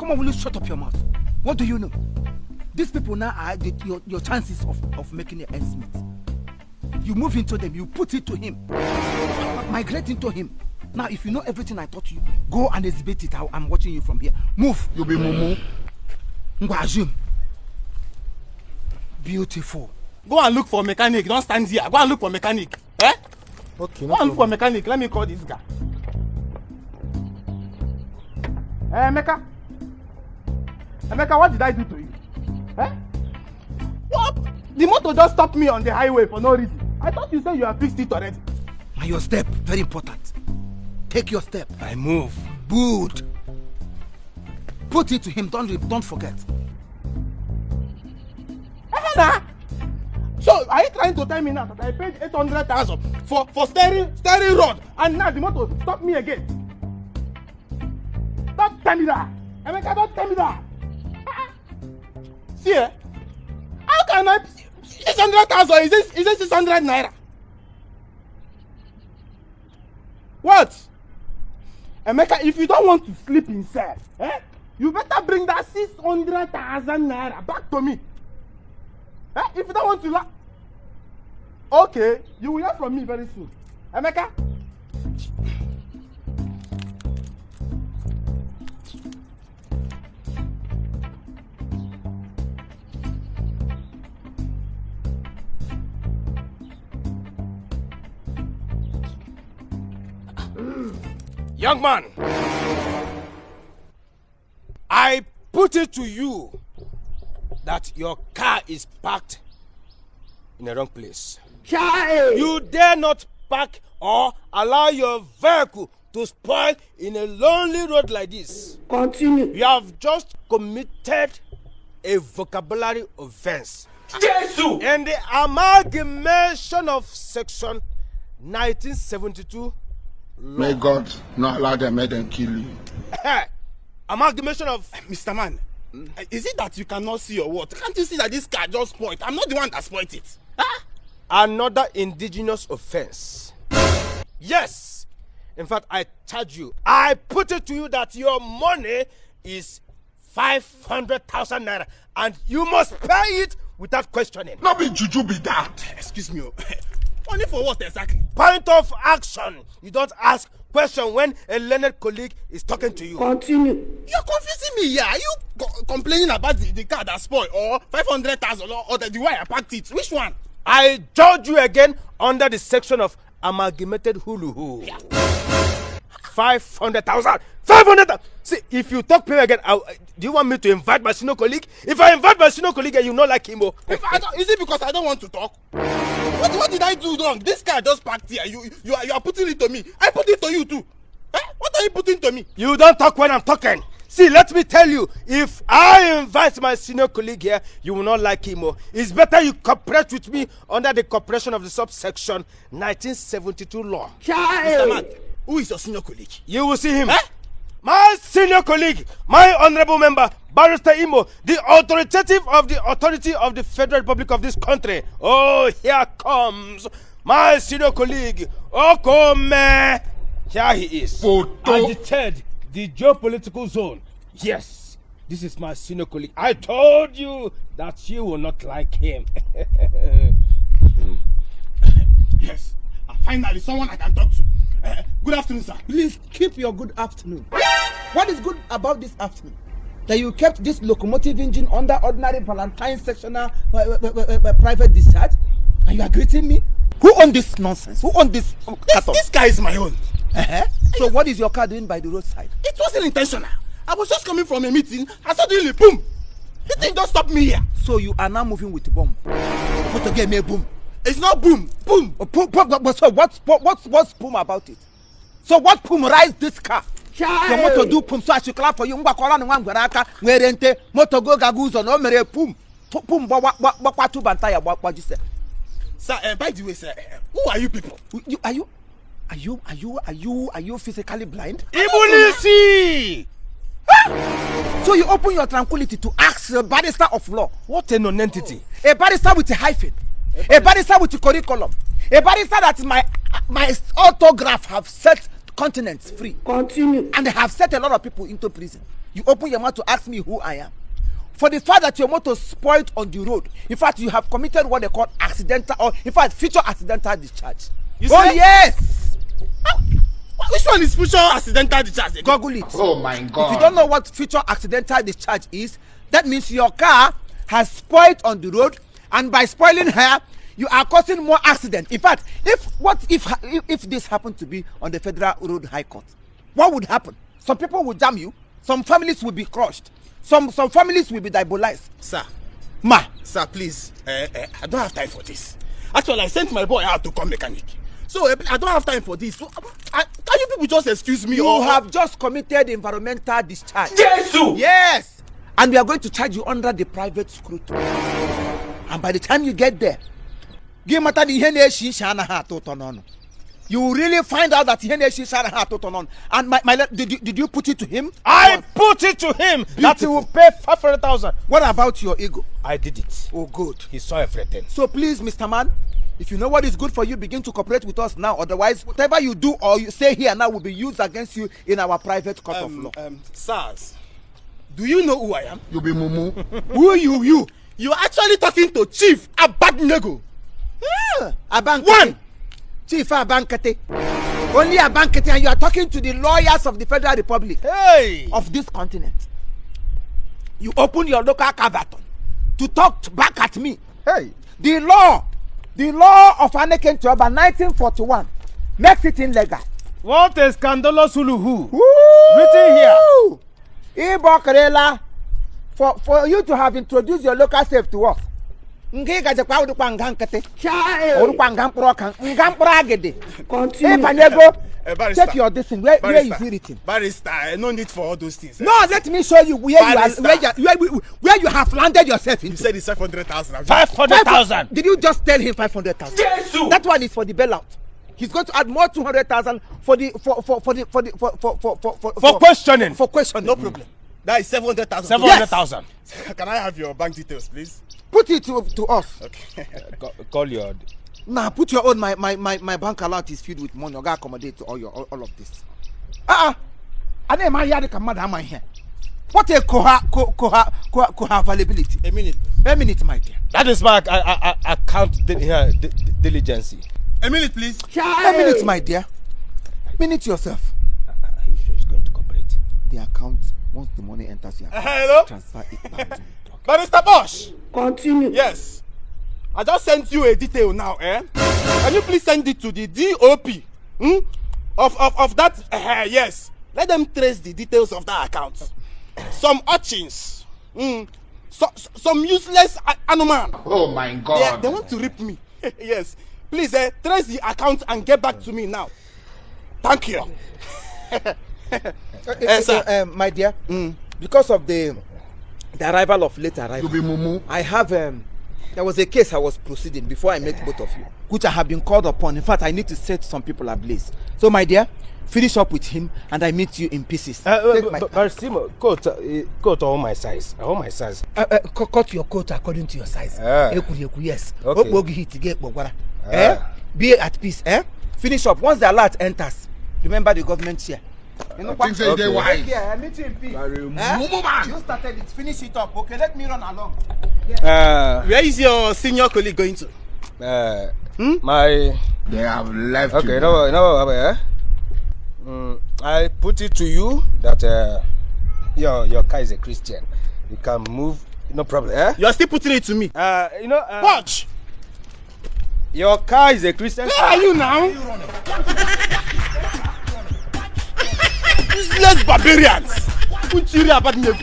Come on, will you shut up your mouth? What do you know? These people now are your chances of making the ends meet. You move into them, you put it to him. Migrate into him. Now, if you know everything I taught you, go and exhibit it. I'm watching you from here. Move. You'll be mumu. Ngwajum. Beautiful. Go and look for a mechanic. Don't stand here. Go and look for a mechanic. Eh? Okay. Go and look for a mechanic. Let me call this guy. Hey, Emeka. Emeka, what did I do to you? Eh? What? The motor just stopped me on the highway for no reason. I thought you said you have fixed it already. And your step, very important. Take your step. I move. Good. Put it to him. Don't forget. Nah. So are you trying to tell me now that I paid 800,000 for steering rod and now the motor stopped me again? Don't tell me that. Emeka, don't tell me that. See, how can I 600,000? Is this 600 naira? What? Emeka, if you don't want to sleep in cell, you better bring that 600,000 naira back to me. If you don't want to laugh, okay, you will hear from me very soon. Emeka? Young man, I put it to you that your car is parked in the wrong place. Child. You dare not park or allow your vehicle to spoil in a lonely road like this. Continue. You have just committed a vocabulary offense. Jesus! And the amalgamation of section 1972 law. May God not allow them, make them kill you. Amalgamation of... Mr. Man, is it that you cannot see your word? Can't you see that this car just spoiled? I'm not the one that spoiled it. Huh? Another indigenous offense. Yes. In fact, I charge you. I put it to you that your money is 500,000 naira and you must pay it without questioning. No be juju be that. Excuse me. Money for what exactly? Point of action. You don't ask question when a learned colleague is talking to you. Continue. You're confusing me here. Are you complaining about the car that spoiled or 500,000 or the way I packed it? Which one? I judge you again under the section of amalgamated hulu. Yeah. 500,000. 500,000. See, if you talk plain again, do you want me to invite my senior colleague? If I invite my senior colleague and you not like Imo, is it because I don't want to talk? What did I do wrong? This guy just parked here. You are putting it to me. I put it to you too. What are you putting to me? You don't talk when I'm talking. See, let me tell you, if I invite my senior colleague here, you will not like him. It's better you cooperate with me under the cooperation of the subsection 1972 law. Child. Mr. Man, who is your senior colleague? You will see him. My senior colleague, my honorable member, Barrister Imo, the authoritative of the authority of the Federal Republic of this country. Oh, here comes my senior colleague, Okome. Here he is. Agitated the geopolitical zone. Yes, this is my senior colleague. I told you that you will not like him. Yes, finally someone I can talk to. Good afternoon, sir. Please keep your good afternoon. What is good about this afternoon? That you kept this locomotive engine under ordinary Valentine sectional private discharge? And you are greeting me? Who owned this nonsense? Who owned this? This car is my own. So what is your car doing by the roadside? It wasn't intentional. I was just coming from a meeting and suddenly, boom! The thing just stopped me here. So you are now moving with the bomb. What to get me a boom? It's not boom, boom. So what's boom about it? So what boomrized this car? Child. Your motor do boom, so I should clap for you. Mbakola no ngweraka werente motor go gaguzo no mere boom. Boom bakwatu bantaya what you say? Sir, by the way, sir, who are you people? Are you physically blind? Ibulisi! So you open your tranquility to ask a barrister of law. What a non-entity. A barrister with a hyphen. A barrister with a curriculum. A barrister that my autograph have set continents free. Continue. And they have set a lot of people into prison. You open your mouth to ask me who I am. For the fact that your motor spoiled on the road, in fact, you have committed what they call accidental, or in fact, future accidental discharge. You Oh say? yes! Which one is future accidental discharge again? Google it. Oh my If you God. don't know what future accidental discharge is, that means your car has spoiled on the road, and by spoiling her, you are causing more accident. In fact, if this happened to be on the Federal Road High Court, what would happen? Some people will jam you. Some families will be crushed. Some families will be demobilized. Sir, Ma, sir, please. I don't have time for this. Actually, I sent my boy out to come mechanic. So I don't have time for this. So, can you people just excuse me? you have just committed environmental discharge. Jesus! Yes, and we are going to charge you under the private scrutiny. And by the time you get there, you will really find out that and did you put it to him? I put it to him that he will pay 500,000. What about your ego? I did it. Oh, good. He saw everything. So please, Mr. Man, if you know what is good for you, begin to cooperate with us now. Otherwise, whatever you do or you say here now will be used against you in our private court of law. Sirs, do you know who I am? You be mumu. Who you? You're actually talking to Chief Abadnego. Abankete. One. Chief Abankete. Only Abankete, and you are talking to the lawyers of the Federal Republic Hey! of this continent. You open your local cavaton to talk back at me. Hey! The law of Anakin Choba 1941 makes it illegal. What a scandalous hulu. Written here. Igbo Karela, for you to have introduced your local self to us. Child. Continue. Barrister. Check your distance. Where is it written? Barrister, no need for all those things. No, let me show you where where you have landed yourself You into. said it's 500,000. 500,000. Did you just tell him 500,000? Jesus! That one is for the bailout. He's going to add more 200,000 for questioning. For questioning. No problem. That is 700,000. 700,000. Can I have your bank details, please? Put it to us. Okay. Call your. Nah, put your own. My bank account is filled with money. You gotta accommodate to all of this. I name my yard come madam here. What a coha availability. A minute. A minute, my dear. That is my account diligence. A minute, please. A minute, my dear. Minute yourself. Are you sure it's going to cooperate? The account, once the money enters your account, Hello? transfer it back to me. Barrister Bosch. Continue. Yes. I just sent you a detail now, eh? Can you please send it to the DOP? Of that, yes. Let them trace the details of that account. Some urchins, some useless animal. Oh my God. They want to rip me. Yes. Please, trace the account and get back to me now. Thank you. Sir. My dear, because of the arrival of late You arrival, be mumu. I have there was a case I was proceeding before I met both of you, which I have been called upon. In fact, I need to set some people ablaze. So, my dear, finish up with him, and I meet you in pieces. Take my- Coat all my size. All my size. cut your coat according to your size. Yes. Okay. Be at peace. Finish up. Once the alert enters, remember the government share. You know Things say they Take wise. care. I meet you in peace. Mumu man. You started it. Finish it up. Okay, let me run along. Where is your senior colleague going to? My. They have left Okay, you. no. I put it to you that your car is a Christian. You can move, no problem. You are still putting it to me. Watch. Your car is a Christian. Where are you now? Useless barbarians. Uchiri Abadnego.